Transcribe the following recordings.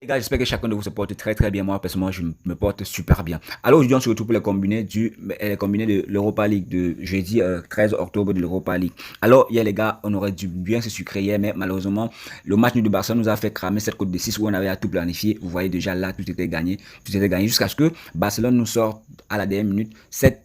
Les gars, j'espère que chacun de vous se porte très très bien. Moi, personnellement, je me porte super bien. Alors aujourd'hui, on se retrouve pour les combinés de l'Europa League de jeudi 13 octobre de l'Europa League. Alors, hier, les gars, on aurait dû bien se sucrer hier, mais malheureusement, le match nul de Barcelone nous a fait cramer cette cote de 6 où on avait à tout planifier. Vous voyez déjà là, tout était gagné. Tout était gagné jusqu'à ce que Barcelone nous sorte à la dernière minute cette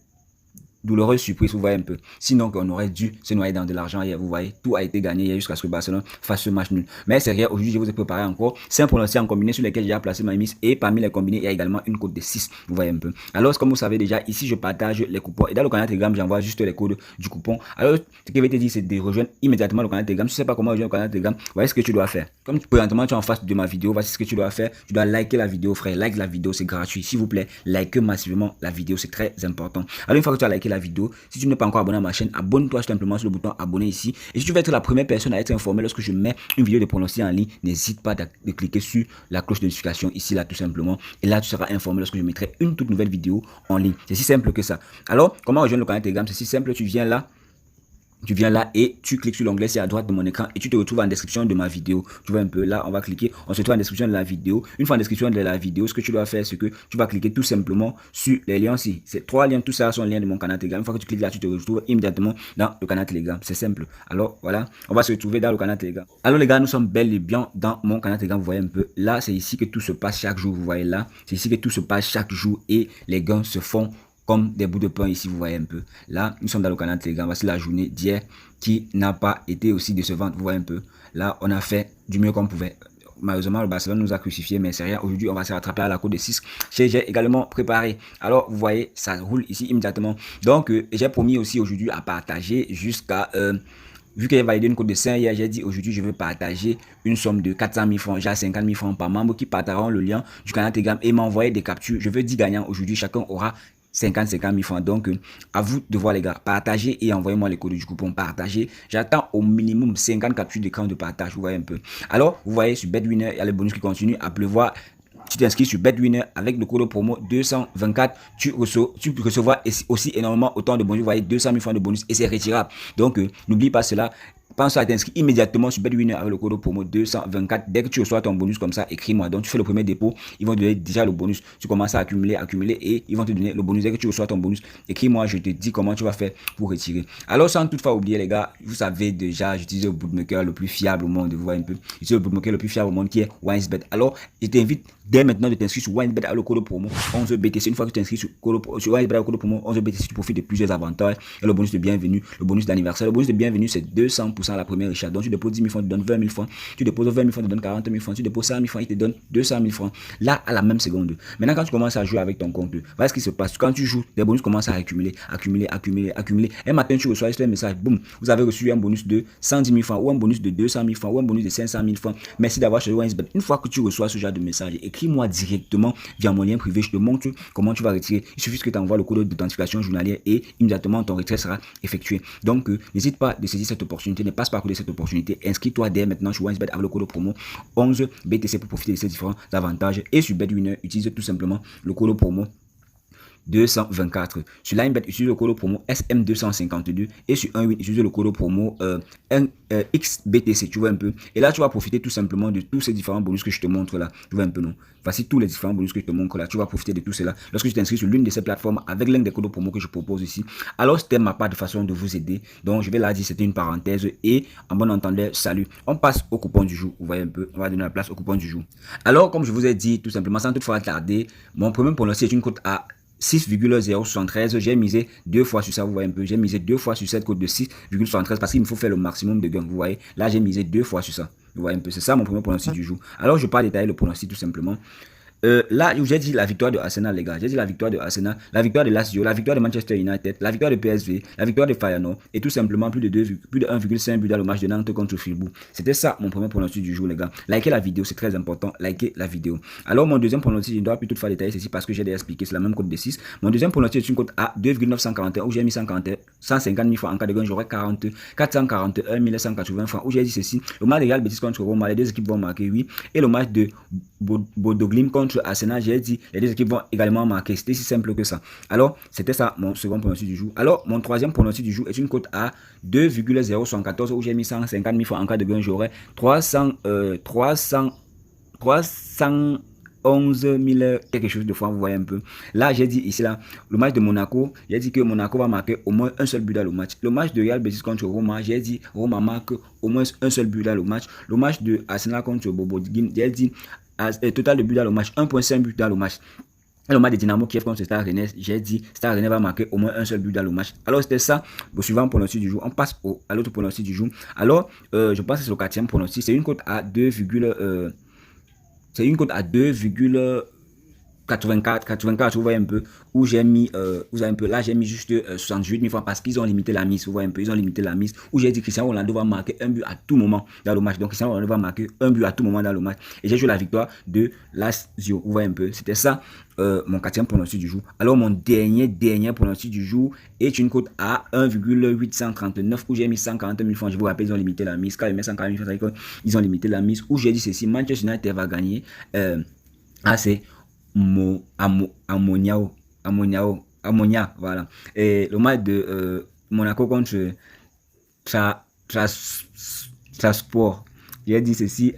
douloureuse surprise, vous voyez un peu. Sinon, on aurait dû se noyer dans de l'argent hier, vous voyez. Tout a été gagné hier jusqu'à ce que Barcelone fasse ce match nul. Mais c'est rien, aujourd'hui, je vous ai préparé encore 5 pronostics en combiné sur lesquels j'ai placé ma mise. Et parmi les combinés, il y a également une cote de 6, vous voyez un peu. Alors, comme vous savez déjà, ici, je partage les coupons. Et dans le canal Telegram, j'envoie juste les codes du coupon. Alors, ce que je vais te dire, c'est de rejoindre immédiatement le canal Telegram. Si tu ne sais pas comment rejoindre le canal Telegram, voyez ce que tu dois faire. Comme présentement, tu es en face de ma vidéo, voici ce que tu dois faire. Tu dois liker la vidéo, frère. Like la vidéo, c'est gratuit. S'il vous plaît, likez massivement la vidéo, c'est très important. Alors, une fois que tu as liké la vidéo, si tu n'es pas encore abonné à ma chaîne, abonne-toi simplement sur le bouton abonner ici. Et si tu veux être la première personne à être informée lorsque je mets une vidéo de pronostic en ligne, n'hésite pas de cliquer sur la cloche de notification ici, là, tout simplement. Et là, tu seras informé lorsque je mettrai une toute nouvelle vidéo en ligne. C'est si simple que ça. Alors, comment rejoindre le canal Telegram? C'est si simple, tu viens là. Tu viens là et tu cliques sur l'onglet, c'est à droite de mon écran et tu te retrouves en description de ma vidéo. Tu vois un peu là, on va cliquer, on se retrouve en description de la vidéo. Une fois en description de la vidéo, ce que tu dois faire, c'est que tu vas cliquer tout simplement sur les liens ici. Ces 3 liens, tout ça sont les liens de mon canal Telegram. Une fois que tu cliques là, tu te retrouves immédiatement dans le canal Telegram. C'est simple. Alors voilà, on va se retrouver dans le canal Telegram. Alors les gars, nous sommes bel et bien dans mon canal Telegram. Vous voyez un peu. Là, c'est ici que tout se passe chaque jour. Vous voyez là, c'est ici que tout se passe chaque jour et les gains se font comme des bouts de pain ici, vous voyez un peu. Là, nous sommes dans le canal Telegram. Voici la journée d'hier qui n'a pas été aussi décevante, vous voyez un peu. Là, on a fait du mieux qu'on pouvait. Malheureusement, le Barcelone nous a crucifié, mais c'est rien. Aujourd'hui, on va se rattraper à la cote de 6. J'ai également préparé. Alors, vous voyez, ça roule ici immédiatement. Donc, j'ai promis aussi aujourd'hui à partager jusqu'à... vu que j'ai validé une cote de 5 hier, j'ai dit aujourd'hui je veux partager une somme de 400 000 francs, j'ai 50 000 francs par membre qui partageront le lien du canal Telegram et m'envoyer des captures. Je veux 10 gagnants aujourd'hui, chacun aura 50 000 francs. Donc, à vous de voir les gars. Partagez et envoyez-moi les codes du coupon. Partagez. J'attends au minimum 50 captures d'écran de partage. Vous voyez un peu. Alors, vous voyez sur BetWinner, il y a le bonus qui continue à pleuvoir. Tu t'inscris sur BetWinner avec le code promo 224. Tu recevras aussi énormément autant de bonus. Vous voyez 200 000 francs de bonus et c'est retirable. Donc, n'oublie pas cela. Pense à t'inscrire immédiatement sur BetWinner avec le code promo 224. Dès que tu reçois ton bonus comme ça, écris-moi. Donc, tu fais le premier dépôt, ils vont te donner déjà le bonus. Tu commences à accumuler et ils vont te donner le bonus. Dès que tu reçois ton bonus, écris-moi, je te dis comment tu vas faire pour retirer. Alors, sans toutefois oublier, les gars, vous savez déjà, j'utilise le bookmaker le plus fiable au monde. Vous voyez un peu. J'utilise le bookmaker le plus fiable au monde qui est WiseBet. Alors, je t'invite dès maintenant de t'inscrire sur WiseBet avec le code promo 11BTC. Une fois que tu t'inscris sur WiseBet avec le code promo 11BTC, tu profites de plusieurs avantages. Et le bonus de bienvenue, le bonus d'anniversaire. Le bonus de bienvenue, c'est 200% à la première richesse. Donc, tu déposes 10 000 francs, tu te donnes 20 000 francs. Tu déposes 20 000 francs, tu te donnes 40 000 francs. Tu déposes 100 000 francs, il te donne 200 000 francs. Là, à la même seconde. Maintenant, quand tu commences à jouer avec ton compte, voilà ce qui se passe. Quand tu joues, les bonus commencent à accumuler. Un matin, tu reçois un message, boum, vous avez reçu un bonus de 110 000 francs, ou un bonus de 200 000 francs, ou un bonus de 500 000 francs. Merci d'avoir choisi WiseBet. Une fois que tu reçois ce genre de message, écris-moi directement via mon lien privé. Je te montre comment tu vas retirer. Il suffit que tu envoies le code d'authentification journalière et immédiatement ton retrait sera effectué. Donc, n'hésite pas de saisir cette opportunité. Ne passe pas à côté de cette opportunité. Inscris-toi dès maintenant sur WiseBet avec le code promo 11BTC pour profiter de ces différents avantages. Et sur BetWinner, utilise tout simplement le code promo 224. Sur LineBet, utilise le code promo SM252 et sur 1.8, utilise le code promo XBTC, tu vois un peu. Et là, tu vas profiter tout simplement de tous ces différents bonus que je te montre là. Tu vois un peu, non? Voici tous les différents bonus que je te montre là. Tu vas profiter de tout cela lorsque tu t'inscris sur l'une de ces plateformes avec l'un des codes promo que je propose ici. Alors, c'était ma part de façon de vous aider. Donc, je vais là dire, c'était une parenthèse et en bon entendeur, salut. On passe au coupon du jour. Vous voyez un peu, on va donner la place au coupon du jour. Alors, comme je vous ai dit, tout simplement, sans toutefois tarder, mon premier pronostic est une cote à 6,073, j'ai misé 2 fois sur ça, vous voyez un peu, j'ai misé 2 fois sur cette cote de 6,73 parce qu'il me faut faire le maximum de gains, vous voyez, là j'ai misé 2 fois sur ça, vous voyez un peu, c'est ça mon premier pronostic du jour. Alors je ne vais pas détailler le pronostic tout simplement. Là, j'ai dit la victoire de Arsenal, les gars. J'ai dit la victoire de Arsenal, la victoire de Lazio, la victoire de Manchester United, la victoire de PSV, la victoire de Feyenoord et tout simplement plus de 1,5 but dans le match de Nantes contre Fribourg. C'était ça mon premier pronostic du jour, les gars. Likez la vidéo, c'est très important. Likez la vidéo. Alors, mon deuxième pronostic, je ne dois plus toutefois détailler ceci parce que j'ai déjà expliqué, c'est la même cote de 6. Mon deuxième pronostic est une cote à 2,941 où j'ai mis 150 000 francs en cas de gain. J'aurai 441 180 francs où j'ai dit ceci. Le match de Real Betis contre Roma, les deux équipes vont marquer, oui. Et le match de Bodo Glimt contre Arsenal, j'ai dit les deux équipes vont également marquer. C'était si simple que ça. Alors, c'était ça mon second pronostic du jour. Alors, mon troisième pronostic du jour est une cote à 2,074 où j'ai mis 150 000 francs en cas de gain. J'aurai 300 311 000 quelque chose de fois, vous voyez un peu. Là, j'ai dit ici, là, le match de Monaco, j'ai dit que Monaco va marquer au moins un seul but dans le match. Le match de Real Betis contre Roma, j'ai dit Roma marque au moins un seul but dans le match. Le match de Arsenal contre Bobo Dim, j'ai dit total de but dans le match, 1,5 but dans le match. Et le match de Dynamo Kiev contre Stade Rennais, j'ai dit Stade Rennais va marquer au moins un seul but dans le match. Alors c'était ça, le suivant pronostic du jour. On passe à l'autre pronostic du jour. Alors, je pense que c'est le quatrième pronostic. C'est une cote à 2, c'est une cote à 2,84, vous voyez un peu, où j'ai mis, vous voyez un peu, là j'ai mis juste 68 000 francs parce qu'ils ont limité la mise, vous voyez un peu, ils ont limité la mise, où j'ai dit que Cristiano Ronaldo va marquer un but à tout moment dans le match, donc Cristiano Ronaldo va marquer un but à tout moment dans le match, et j'ai joué la victoire de Lazio, vous voyez un peu, c'était ça, mon quatrième pronostic du jour. Alors mon dernier pronostic du jour est une cote à 1,839 où j'ai mis 140 000 francs, je vous rappelle, ils ont limité la mise, quand ils mettent 140 000 francs, ils ont limité la mise, où j'ai dit ceci, Manchester United va gagner, c'est Ammonia, voilà. Et le match de Monaco contre Transport. J'ai dit ceci,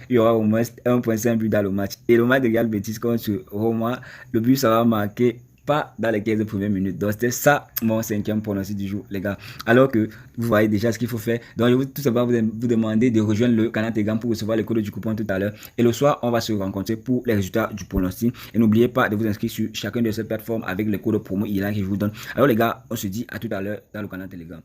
il y aura au moins 1,5 but dans le match. Et le match de Real Betis contre Roma, le but sera marqué pas dans les 15 premières minutes. Donc c'était ça mon cinquième pronostic du jour, les gars. Alors que vous voyez déjà ce qu'il faut faire. Donc je vais tout simplement vous demander de rejoindre le canal Telegram pour recevoir le code du coupon tout à l'heure. Et le soir, on va se rencontrer pour les résultats du pronostic. Et n'oubliez pas de vous inscrire sur chacune de ces plateformes avec le code promo ILA que je vous donne. Alors les gars, on se dit à tout à l'heure dans le canal Telegram.